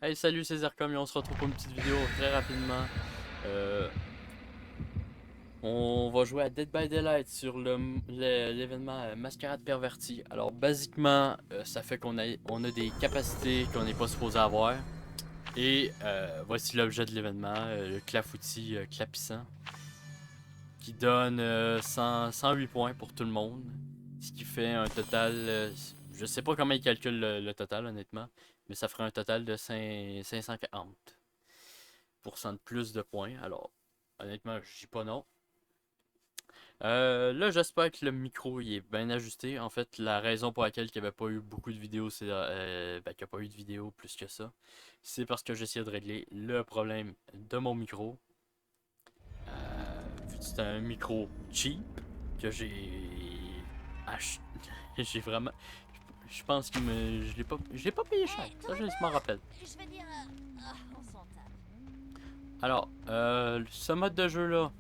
Hey, salut, c'est Zercom et on se retrouve pour une petite vidéo très rapidement. Euh, on va jouer à Dead by Daylight sur l'événement Mascarade Pervertie. Alors, basiquement, ça fait on a des capacités qu'on n'est pas supposé avoir. Et voici l'objet de l'événement, le clafoutis clapissant, qui donne 108 points pour tout le monde. Ce qui fait un total, je sais pas comment il calcule le total honnêtement, mais ça ferait un total de 540% de plus de points. Alors, honnêtement, je dis pas non. Là, j'espère que le micro il est bien ajusté. En fait, la raison pour laquelle il n'y avait pas eu beaucoup de vidéos, c'est qu'il n'y a pas eu de vidéos plus que ça. C'est parce que j'essayais de régler le problème de mon micro. C'est un micro cheap que j'ai acheté. J'ai vraiment. Je pense que je l'ai pas payé cher. Ça, je m'en rappelle. Je vais dire, on s'en tape. Alors, ce mode de jeu là,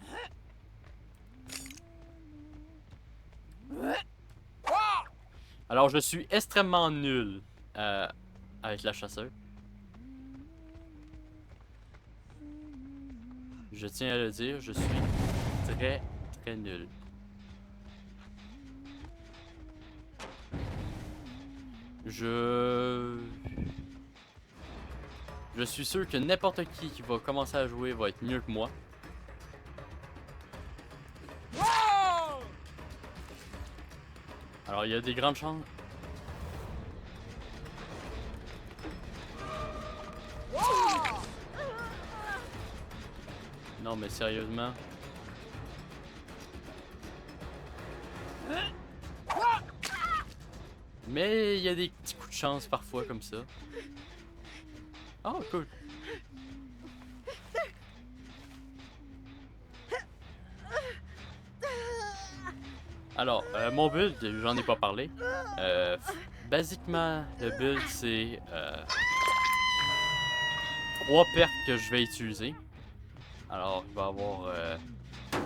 alors je suis extrêmement nul avec la chasseuse. Je tiens à le dire, je suis très très nul. Je suis sûr que n'importe qui va commencer à jouer va être mieux que moi. Alors il y a des grandes chances. Non mais sérieusement. Mais il y a des petits coups de chance parfois comme ça. Oh cool. Alors, mon build, j'en ai pas parlé. Basiquement, le build c'est 3 perks que je vais utiliser. Alors, il va y avoir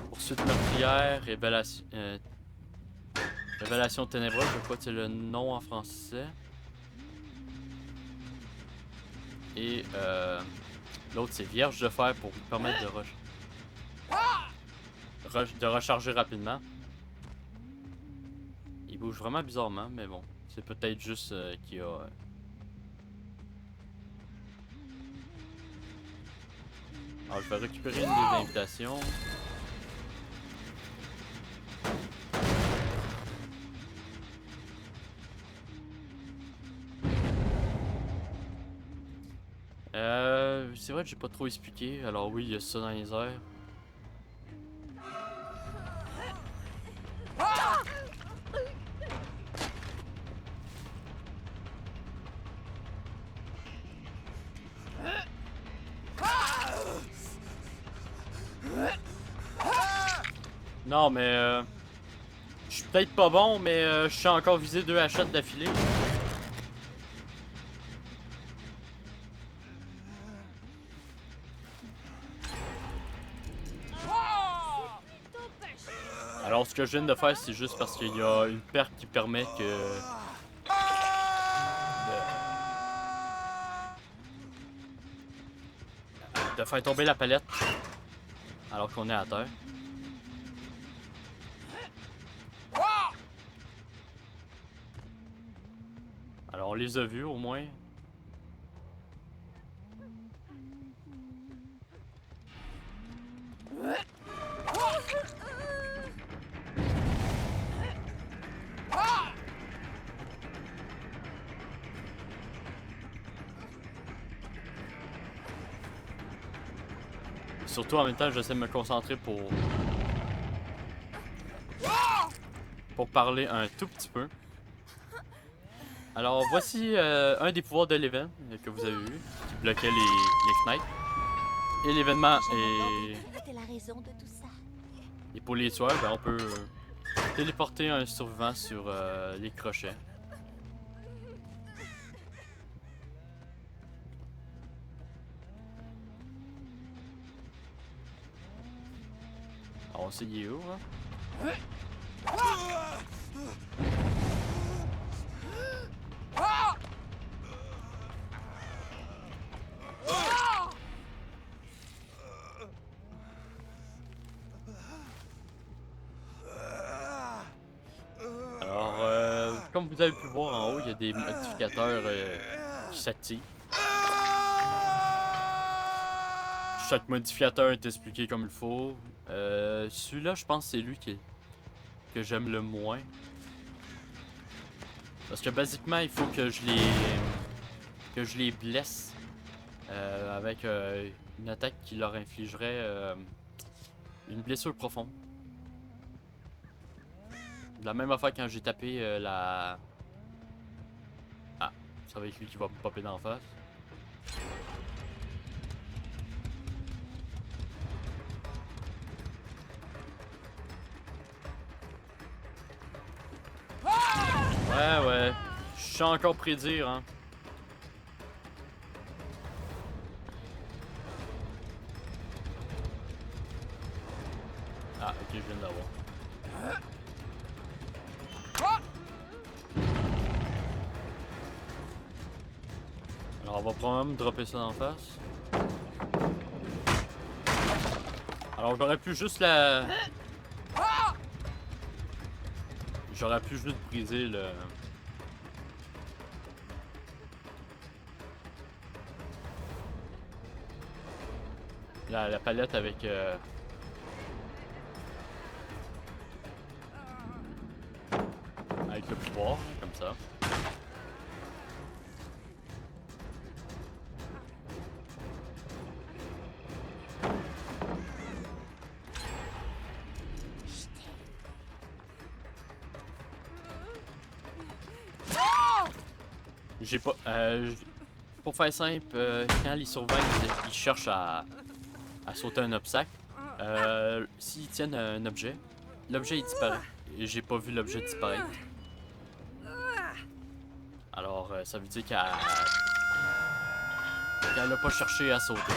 poursuite meurtrière, révélation ténébreuse, je crois que c'est le nom en français. Et l'autre c'est vierge de fer pour vous permettre de recharger rapidement. Il bouge vraiment bizarrement, mais bon, c'est peut-être juste qu'il y a. Alors je vais récupérer une des invitations. C'est vrai que j'ai pas trop expliqué. Alors oui, il y a ça dans les airs. Non mais je suis peut-être pas bon, mais je suis encore visé 2 achats d'affilée. Alors ce que je viens de faire, c'est juste parce qu'il y a une perte qui permet de faire tomber la palette alors qu'on est à terre. Alors on les a vus au moins. Surtout en même temps, j'essaie de me concentrer pour parler un tout petit peu. Alors voici un des pouvoirs de l'événement que vous avez vu, qui bloquait les fenêtres. Et l'événement C'était la raison de tout ça. et pour les tueurs, ben, on peut téléporter un survivant sur les crochets. Alors on sait il est où, hein? comme vous avez pu voir en haut, il y a des modificateurs qui s'activent. Chaque modificateur est expliqué comme il faut. Celui-là, je pense que c'est lui que j'aime le moins. Parce que basiquement, il faut que je les blesse avec une attaque qui leur infligerait une blessure profonde. De la même affaire quand j'ai tapé la... Ah, ça va être lui qui va me popper d'en face. Ouais, je suis encore prédire, hein. Ah, ok, je viens de l'avoir. Alors, on va probablement dropper ça d'en face. Alors, j'aurais pu juste la... J'aurais pu juste briser le... La palette avec... Avec le pouvoir, comme ça. J'ai pas... pour faire simple, quand les surveillent, ils cherchent à sauter un obstacle. S'ils tiennent un objet, l'objet il disparaît. Et j'ai pas vu l'objet disparaître. Alors, ça veut dire qu'elle a pas cherché à sauter.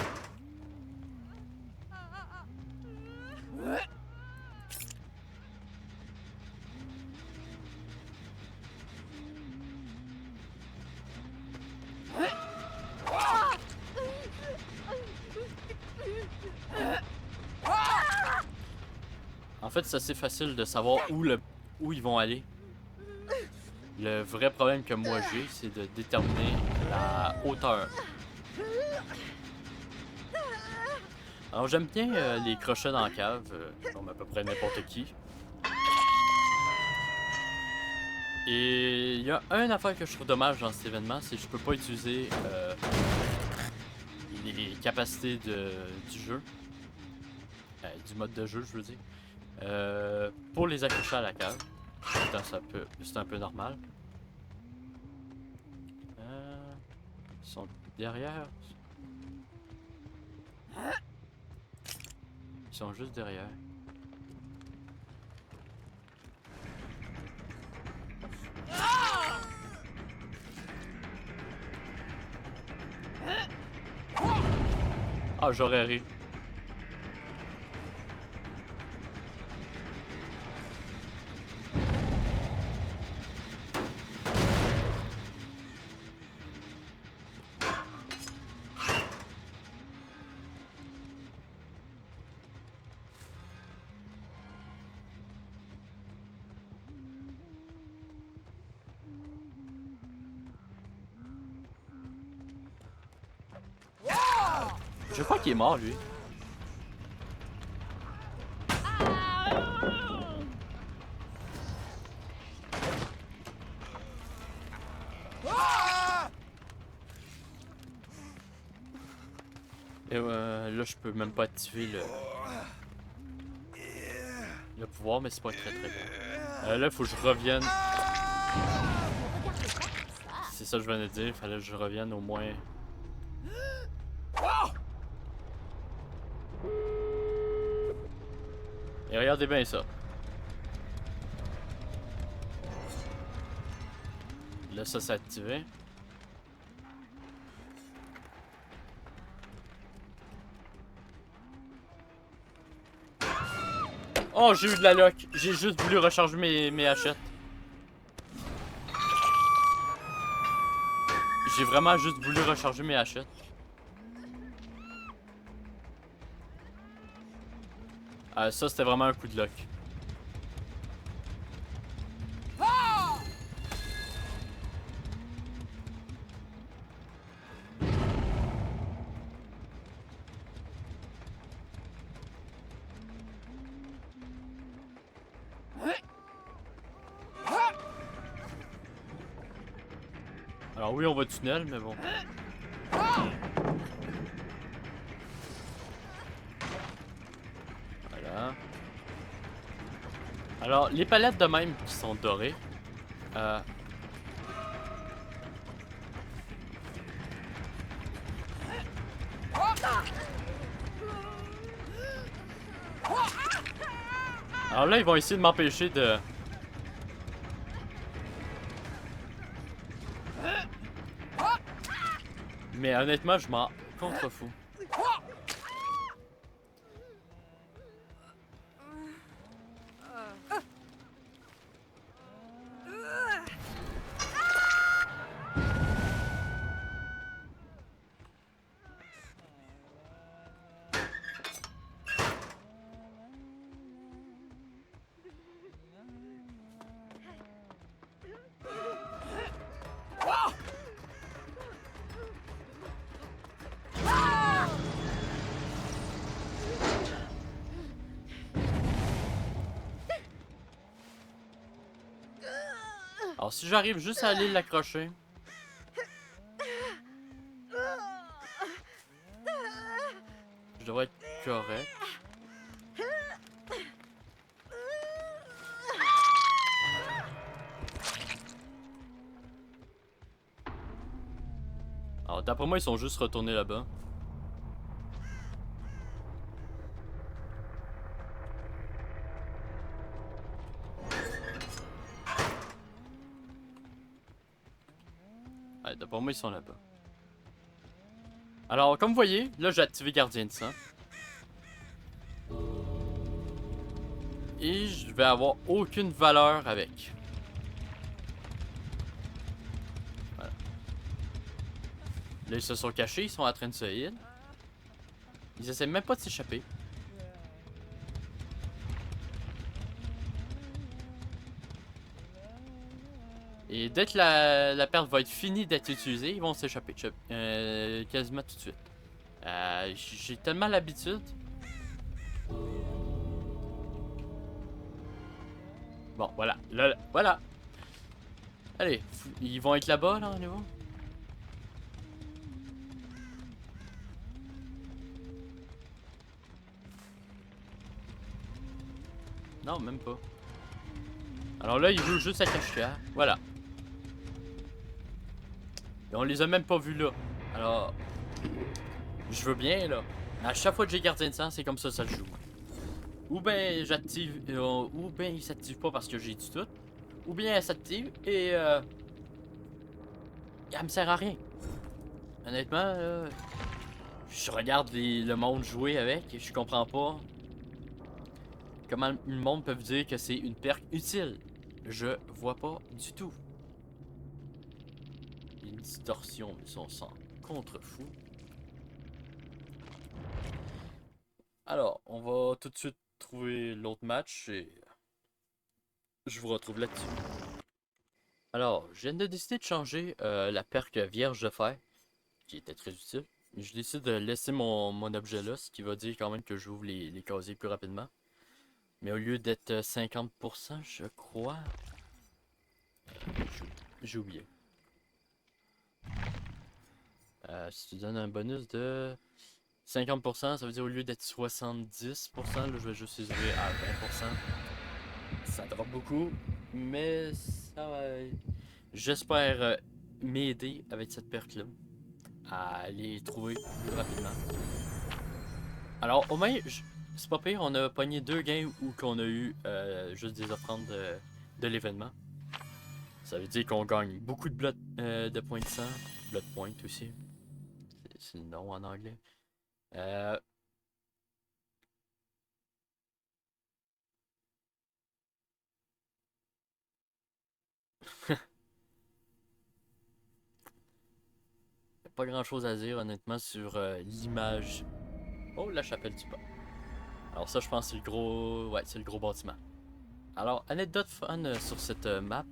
En fait, c'est assez facile de savoir où ils vont aller. Le vrai problème que moi j'ai, c'est de déterminer la hauteur. Alors j'aime bien les crochets dans la cave, comme à peu près n'importe qui. Et il y a une affaire que je trouve dommage dans cet événement, c'est que je peux pas utiliser les capacités du jeu. Du mode de jeu, je veux dire. Pour les accrocher à la cave. C'est un peu normal. Ils sont derrière. Ils sont juste derrière. Ah, j'aurais ri. Je crois qu'il est mort, lui. Et là, je peux même pas activer le pouvoir, mais c'est pas très bon. Là, il faut que je revienne. C'est ça que je venais de dire, il fallait que je revienne au moins. Et regardez bien ça. Là, ça s'est activé. Oh, j'ai eu de la luck. J'ai juste voulu recharger mes hachettes. J'ai vraiment juste voulu recharger mes hachettes. Ça, c'était vraiment un coup de luck. Alors oui, on va tunnel, mais bon. Voilà. Alors, les palettes de même qui sont dorées. Alors là, ils vont essayer de m'empêcher de... Mais honnêtement, je m'en contrefous. Alors si j'arrive juste à aller l'accrocher... Je devrais être correct. Alors d'après moi, ils sont juste retournés là-bas. Ouais, d'après moi, ils sont là-bas. Alors, comme vous voyez, là, j'ai activé Gardien de sang. Et je vais avoir aucune valeur avec. Voilà. Là, ils se sont cachés, ils sont en train de se heal. Ils essaient même pas de s'échapper. Et dès que la perte va être finie d'être utilisée, ils vont s'échapper quasiment tout de suite. J'ai tellement l'habitude. Bon, voilà. Là, voilà. Allez, ils vont être là-bas, là, au niveau. Non, même pas. Alors là, ils jouent juste à cache-cache. Voilà. Et on les a même pas vus là. Alors, je veux bien, là. À chaque fois que j'ai gardien de sang, c'est comme ça le joue. Ou bien j'active, ou bien il s'active pas parce que j'ai dit tout. Ou bien elle s'active et elle me sert à rien. Honnêtement, je regarde le monde jouer avec et je comprends pas comment le monde peut dire que c'est une perque utile. Je vois pas du tout. Une distorsion, mais son sang contre-fou. Alors, on va tout de suite trouver l'autre match et je vous retrouve là-dessus. Alors, je viens de décider de changer la perque vierge de fer, qui était très utile. Je décide de laisser mon objet là, ce qui va dire quand même que j'ouvre les casiers plus rapidement. Mais au lieu d'être 50%, je crois... J'ai oublié. Si tu donnes un bonus de 50%, ça veut dire au lieu d'être 70%, là je vais juste utiliser à 20%. Ça drop beaucoup, mais ça va... J'espère m'aider avec cette perque là à les trouver plus rapidement. Alors au moins, c'est pas pire, on a pogné 2 games où qu'on a eu juste des offrandes de l'événement. Ça veut dire qu'on gagne beaucoup de points de sang, blood point aussi. C'est le nom en anglais. Pas grand chose à dire honnêtement sur l'image. Oh, la chapelle du pas. Alors ça je pense c'est le gros. Ouais, c'est le gros bâtiment. Alors, anecdote fun sur cette map.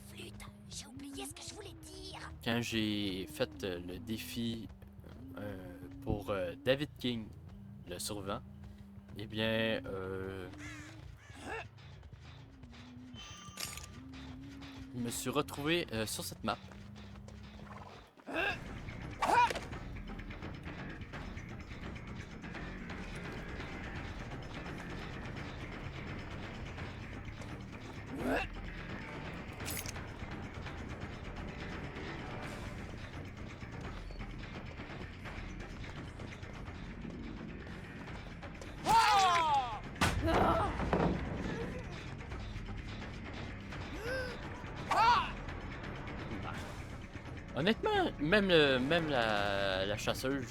Flûte, j'ai oublié ce que je voulais dire. Quand j'ai fait le défi pour David King, le survivant, eh bien, je me suis retrouvé sur cette map. Honnêtement, même la chasseuse,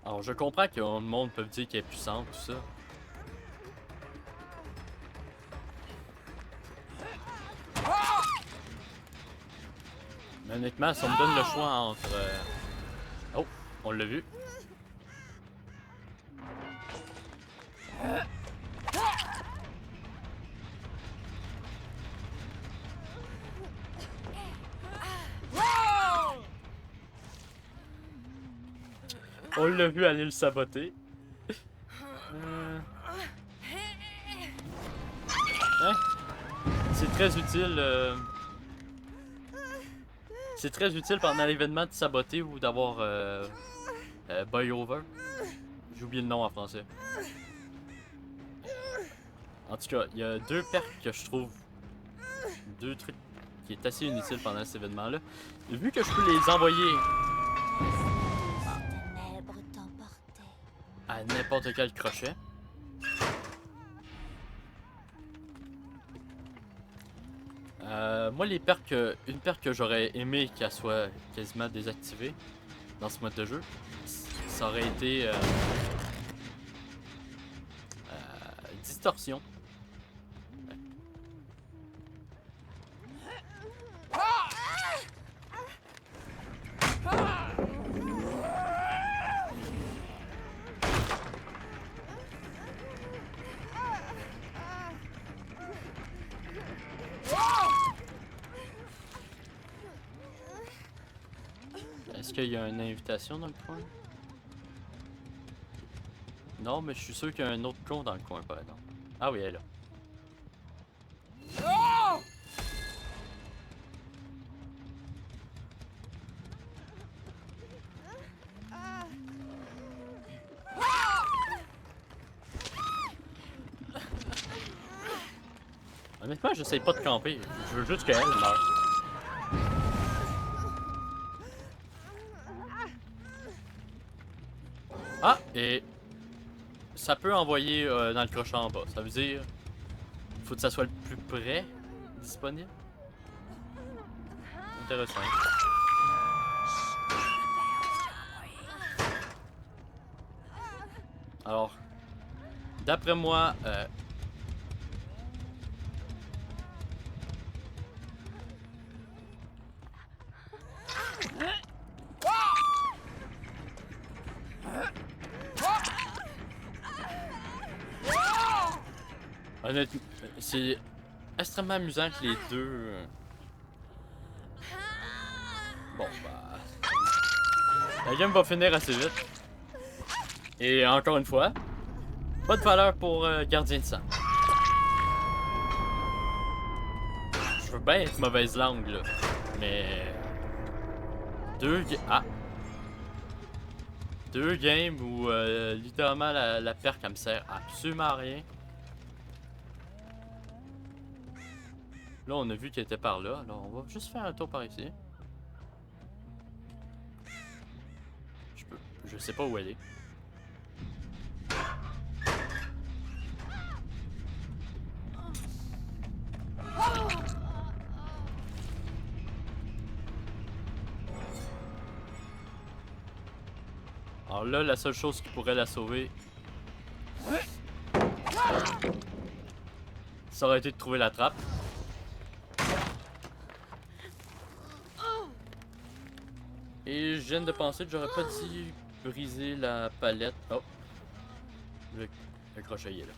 alors je comprends que le monde peut dire qu'elle est puissante, tout ça. Mais honnêtement, ça me donne le choix entre... Oh, on l'a vu. On l'a vu aller le saboter. Hein? C'est très utile. C'est très utile pendant l'événement de saboter ou d'avoir buy over. J'ai oublié le nom en français. En tout cas, il y a deux perks que je trouve. Deux trucs qui est assez inutile pendant cet événement-là. Vu que je peux les envoyer à n'importe quel crochet. Moi, les perks, une perk que j'aurais aimé qu'elle soit quasiment désactivée dans ce mode de jeu, ça aurait été distorsion. Est-ce qu'il y a une invitation dans le coin? Non, mais je suis sûr qu'il y a un autre con dans le coin, par exemple. Ah oui, elle est là. Honnêtement, j'essaye pas de camper. Je veux juste qu'elle meure. Ah, et ça peut envoyer dans le crochet en bas. Ça veut dire faut que ça soit le plus près disponible. Intéressant. Alors, d'après moi, honnêtement, c'est extrêmement amusant que les deux. Bon, bah. La game va finir assez vite. Et encore une fois, pas de valeur pour gardien de sang. Je veux bien être mauvaise langue, là. Mais. Deux games où littéralement la perque elle me sert absolument à rien. Là, on a vu qu'elle était par là, alors on va juste faire un tour par ici. Je sais pas où elle est. Alors là, la seule chose qui pourrait la sauver, ça aurait été de trouver la trappe. Et je viens de penser que j'aurais pas dû briser la palette. Oh! Le crochet est là.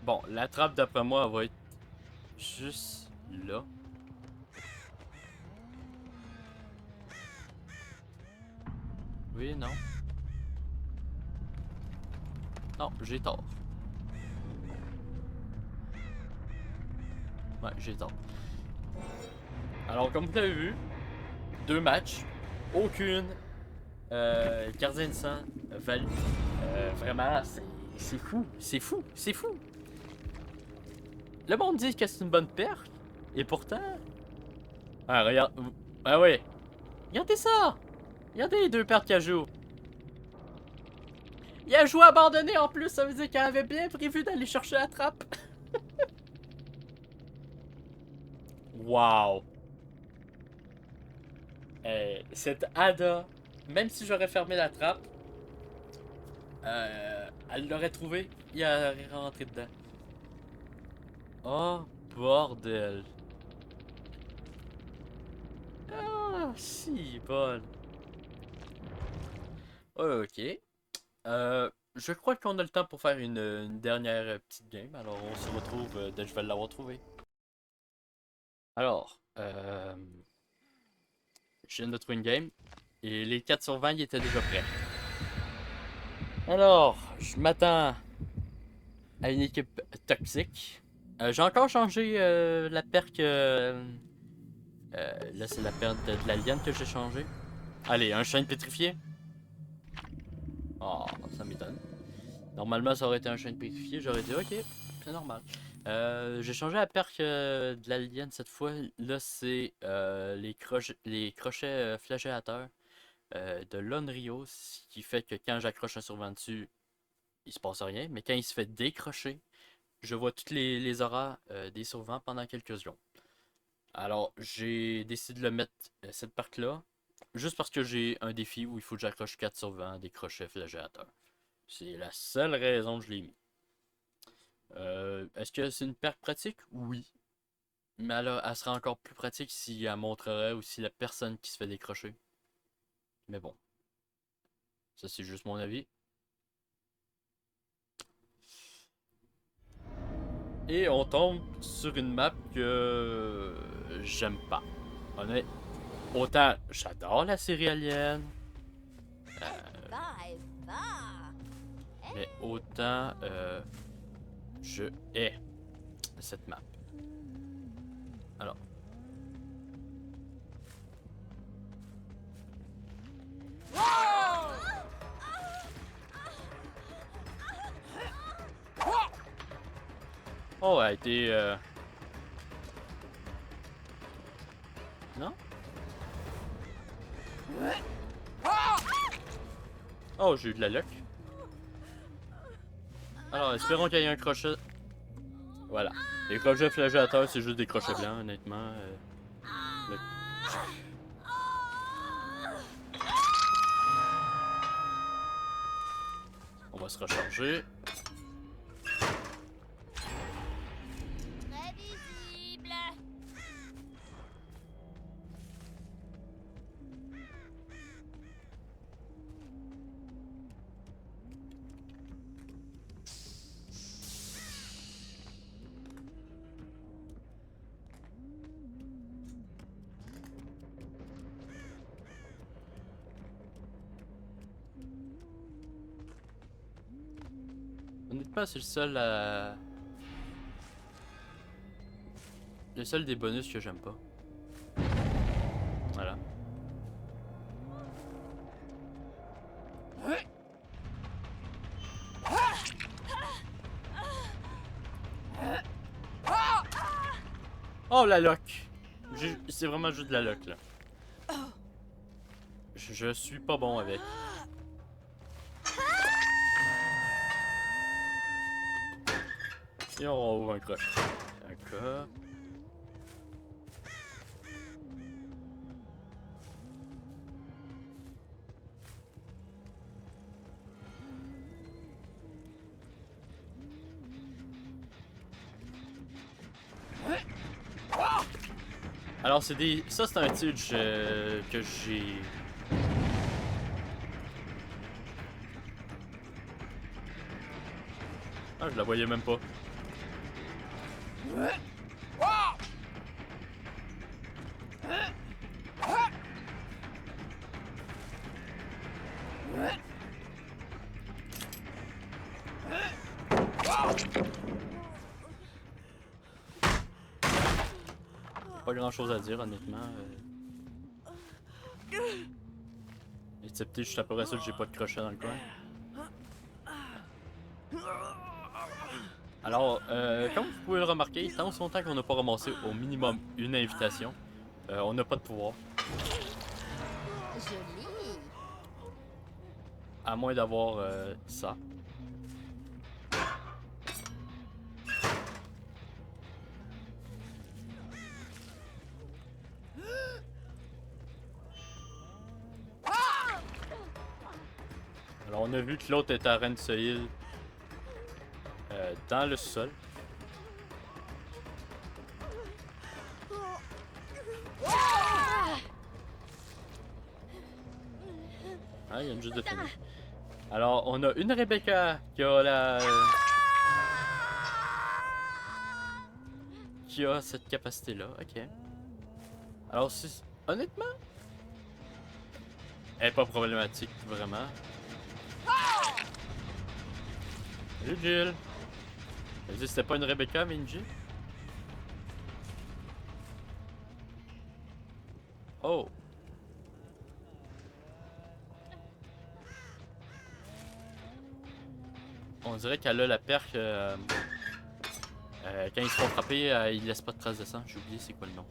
Bon, la trappe d'après moi, elle va être juste là. Oui, non. Non, j'ai tort. Ouais, j'ai tort. Alors, comme vous l'avez vu, 2 matchs, aucune gardien de sang valide. Vraiment, c'est fou, c'est fou, c'est fou. Le monde dit que c'est une bonne perte, et pourtant... Ah, regarde... Ah ouais, regardez ça! Regardez les 2 pertes qu'il joue. Il a joué abandonné en plus, ça veut dire qu'il avait bien prévu d'aller chercher la trappe. Wow! Cette Ada, même si j'aurais fermé la trappe, elle l'aurait trouvé, il aurait rentré dedans. Oh, bordel. Ah, si, bon. Ok. Je crois qu'on a le temps pour faire une dernière petite game, alors on se retrouve dès que je vais l'avoir trouvé. Alors, je viens de trouver une game, et les 4 sur 20, ils étaient déjà prêts. Alors, je m'attends à une équipe toxique. J'ai encore changé la perque. Là, c'est la perque de l'alien que j'ai changé. Allez, un chêne pétrifié. Oh, ça m'étonne. Normalement, ça aurait été un chêne pétrifié. J'aurais dit, ok, c'est normal. J'ai changé la perque de l'alien cette fois. Là, c'est les crochets flagellateurs de l'Onryo. Ce qui fait que quand j'accroche un survent dessus, il se passe rien. Mais quand il se fait décrocher, je vois toutes les auras des survents pendant quelques secondes. Alors, j'ai décidé de le mettre, cette partie-là, juste parce que j'ai un défi où il faut que j'accroche 4 survents des crochets flagellateurs. C'est la seule raison que je l'ai mis. Est-ce que c'est une perte pratique? Oui. Mais elle serait encore plus pratique si elle montrerait aussi la personne qui se fait décrocher. Mais bon. Ça, c'est juste mon avis. Et on tombe sur une map que j'aime pas. Honnêtement, autant j'adore la série Alien, mais autant je hais cette map. Alors. Oh, elle a été... Non? Oh, j'ai eu de la luck. Alors, espérons qu'il y ait un crochet. Voilà. Les crochets flagellateurs, c'est juste des crochets blancs, honnêtement. Le... On va se recharger. Très visible. Honnêtement, c'est le seul à... Le seul des bonus que j'aime pas. Voilà. Oh, la lock! C'est vraiment juste de la lock, là. Je suis pas bon avec. Et on ouvre un crochet. D'accord. Alors c'est des... Ça c'est un tidge que j'ai... Ah, je la voyais même pas. pas grand chose à dire, honnêtement. Excepté, je suis à peu près sûr que j'ai pas de crochet dans le coin. Alors, comme vous pouvez le remarquer, tant aussi longtemps qu'on n'a pas ramassé au minimum une invitation, on n'a pas de pouvoir. Joli. À moins d'avoir ça. Alors, on a vu que l'autre était à Ren Soil dans le sol. Ah, il y a une juste de fini. Alors, on a une Rebecca qui a qui a cette capacité-là, ok. Alors, honnêtement, elle est pas problématique, vraiment. Salut Jill! Elle dit c'était pas une Rebecca, mais une Jill? Oh! On dirait qu'elle a la perque. Quand ils se font frapper, ils laissent pas de traces de sang. J'ai oublié c'est quoi le nom.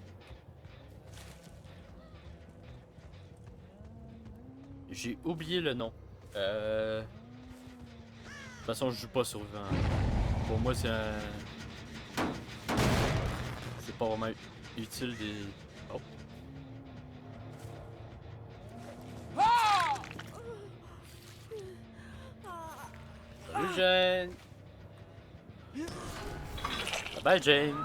J'ai oublié le nom. De toute façon, je joue pas survivant. Pour moi, c'est un. C'est pas vraiment utile des. Oh! Salut Jane! Bye bye Jane!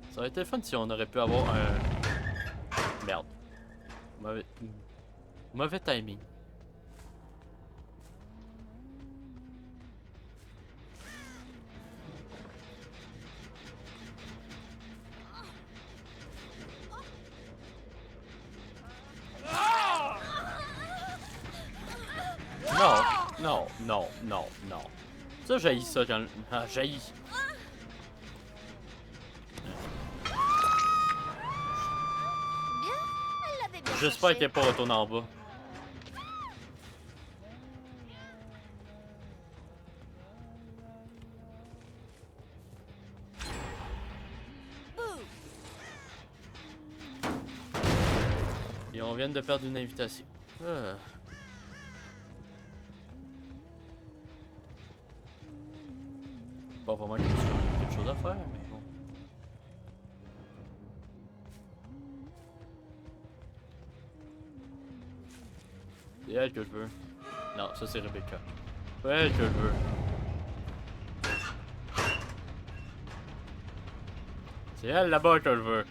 Ça aurait été fun si on aurait pu avoir un... Merde. Mauvais timing. Non, non, non, non, non. Ça, j'haïs ça quand... Ah, j'haïs. J'espère qu'elle n'est pas retournée en bas. Et on vient de perdre une invitation. Pas vraiment quelque chose à faire, mais bon. C'est elle que je veux. Non, ça c'est Rebecca. C'est elle que je veux. C'est elle là-bas que je veux.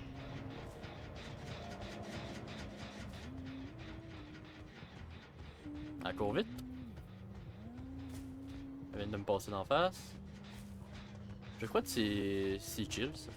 Elle court vite. Elle vient de me passer d'en face. Je crois que c'est chill ça.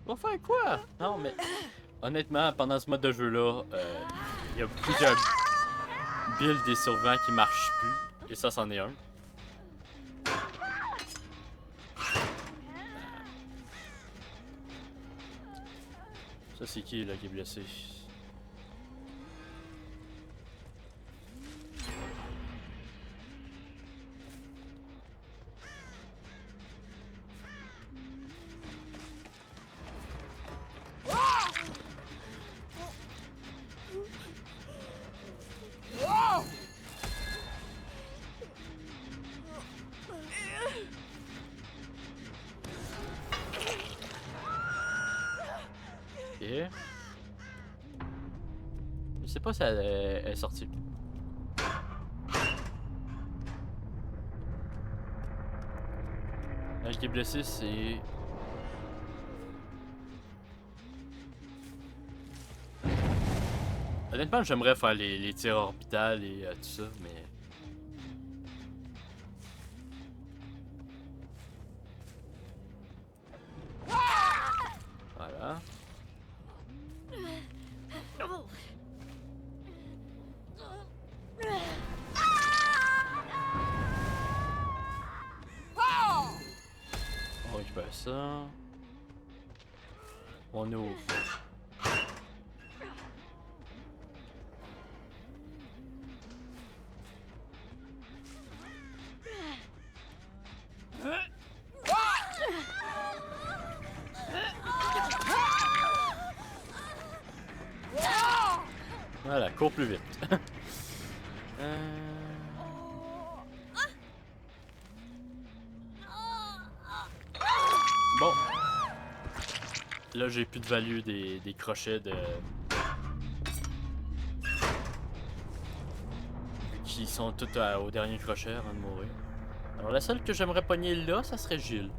On va faire quoi? Non, mais honnêtement, pendant ce mode de jeu-là, il y a plusieurs builds des survivants qui marchent plus. Et ça, c'en est un. Ça, c'est qui là qui est blessé? Ok. Je sais pas si elle est sortie. Elle qui est blessée, c'est... Honnêtement, j'aimerais faire les tirs orbitales et tout ça, mais... Voilà. On récupère ça. On ouvre. Voilà, cours plus vite. Bon. Là, j'ai plus de value des crochets de... qui sont tous au dernier crochet avant de mourir. Alors, la seule que j'aimerais pogner là, ça serait Gilles.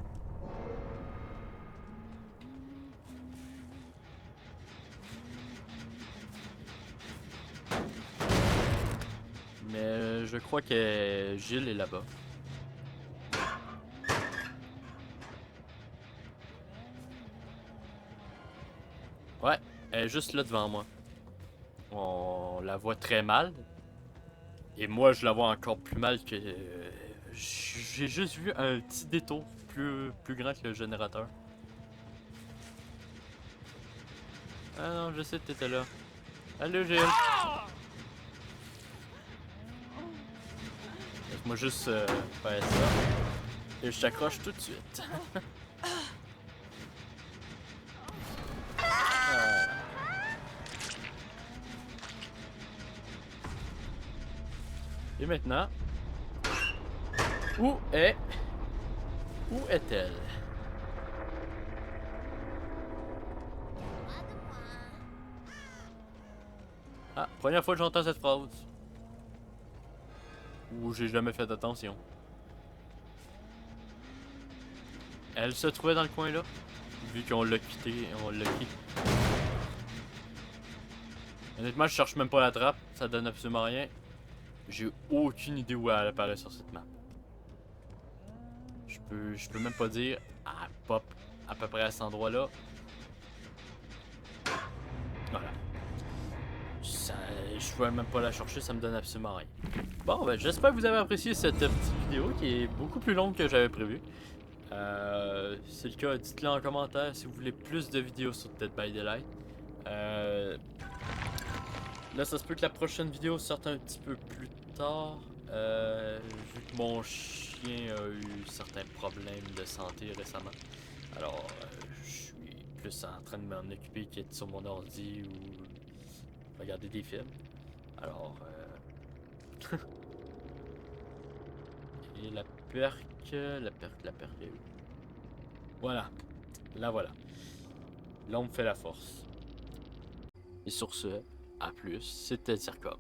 Mais je crois que Gilles est là-bas. Ouais, elle est juste là devant moi. On la voit très mal. Et moi, je la vois encore plus mal que... j'ai juste vu un petit détour plus grand que le générateur. Ah non, je sais que t'étais là. Allô, Gilles. Laisse-moi juste faire ça. Et je t'accroche tout de suite. Et maintenant... Où est-elle? Ah, première fois que j'entends cette phrase. Ou j'ai jamais fait attention. Elle se trouvait dans le coin là. Vu qu'on l'a quitté, on l'a quitté. Honnêtement, je cherche même pas la trappe, ça donne absolument rien. J'ai aucune idée où elle apparaît sur cette map. Je peux même pas dire. Ah, pop à peu près à cet endroit-là. Voilà. Ça, je peux même pas la chercher, ça me donne absolument rien. Bon, ben j'espère que vous avez apprécié cette petite vidéo qui est beaucoup plus longue que j'avais prévu. Si c'est le cas, dites-le en commentaire si vous voulez plus de vidéos sur Dead by Daylight. Là, ça se peut que la prochaine vidéo sorte un petit peu plus tard. Vu que mon chien a eu certains problèmes de santé récemment. Alors, je suis plus en train de m'en occuper qu'être sur mon ordi ou regarder des films. Alors, et la perque est où? Voilà. Là, voilà. L'ombre fait la force. Et sur ce, à plus, c'était Zircom.